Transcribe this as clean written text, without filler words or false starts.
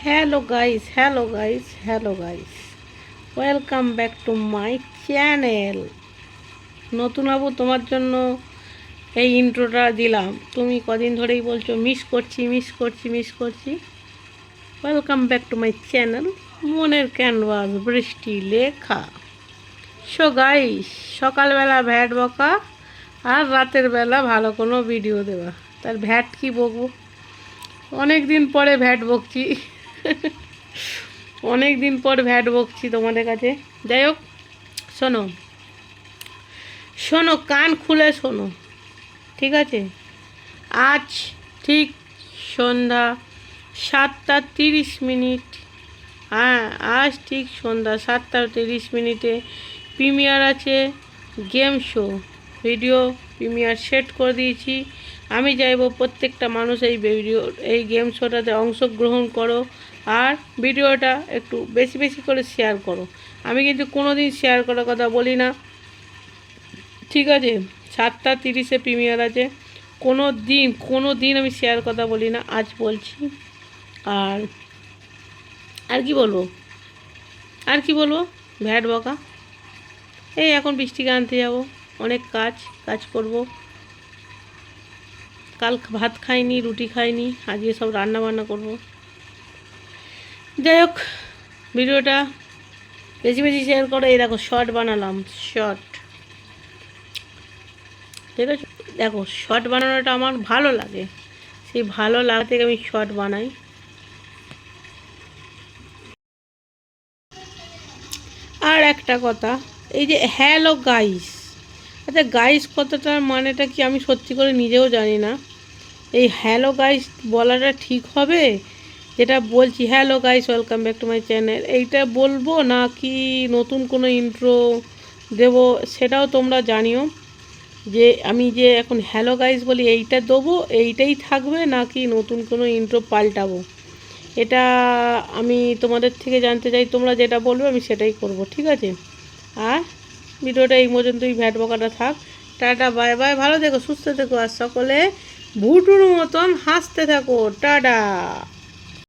hello guys, welcome back to my channel. নতুন বাবু তোমার জন্য এই ইন্ট্রোটা দিলাম। তুমি কদিন ধরেই বলছো মিস করছি। Welcome back to my channel মনের ক্যানভাস বৃষ্টি লেখা। সো গাইস, সকালবেলা ভ্যাট বকা আর রাতের বেলা ভালো কোনো ভিডিও দেওয়া। তার ভ্যাট কি বকবো, অনেক দিন পরে ভ্যাট বকছি তোমাদের কাছে। যাই হোক, শোনো কান খুলে শোনো, ঠিক আছে? আজ ঠিক সন্ধ্যা 7:30। আজ ঠিক সন্ধ্যা 7:30 প্রিমিয়ার আছে game show. Video premier set করে দিয়েছি। আমি চাইবো প্রত্যেকটা মানুষ এই গেম শোটাতে অংশগ্রহণ করো আর ভিডিওটা একটু বেশি করে শেয়ার করো। আমি কিন্তু কোনো দিন শেয়ার করার কথা বলি না, ঠিক আছে? 7:30 প্রিমিয়ার আছে, কোনো দিন আমি শেয়ার কথা বলি না, আজ বলছি। আর কি বলবো ভ্যাট বকা। এই এখন বৃষ্টিকে আনতে যাবো, অনেক কাজ করব। কাল ভাত খাইনি, রুটি খাইনি, আজকে সব রান্না বান্না করব। যাই হোক, ভিডিওটা বেশি শেয়ার করো। এই দেখো শর্ট বানালাম, ঠিক আছে? দেখো শর্ট বানানোটা আমার ভালো লাগে, সেই ভালো লাগা থেকে আমি শর্ট বানাই। আর একটা কথা, এই যে হ্যালো গাইস, আচ্ছা গাইস কথাটার মানেটা কি আমি সত্যি করে নিজেও জানি না। এই হ্যালো গাইস বলাটা ঠিক হবে? যেটা বলছি hello guys welcome back to my channel, এইটা বলবো নাকি নতুন কোনো ইন্ট্রো দেব সেটাও তোমরা জানিও। যে আমি যে এখন হ্যালো গাইস বলি এইটা দেবো, এইটাই থাকবে নাকি নতুন কোনো ইন্ট্রো পাল্টাবো, এটা আমি তোমাদের থেকে জানতে চাই। তোমরা যেটা বলবে আমি সেটাই করব, ঠিক আছে? আর ভিডিওটা এই পর্যন্তই, ভ্যাট বকাটা থাক। টাটা বাই বাই, ভালো থেকো, সুস্থ থেকো, আর সকলে ভুটুর মতন হাসতে থাকো। টাটা।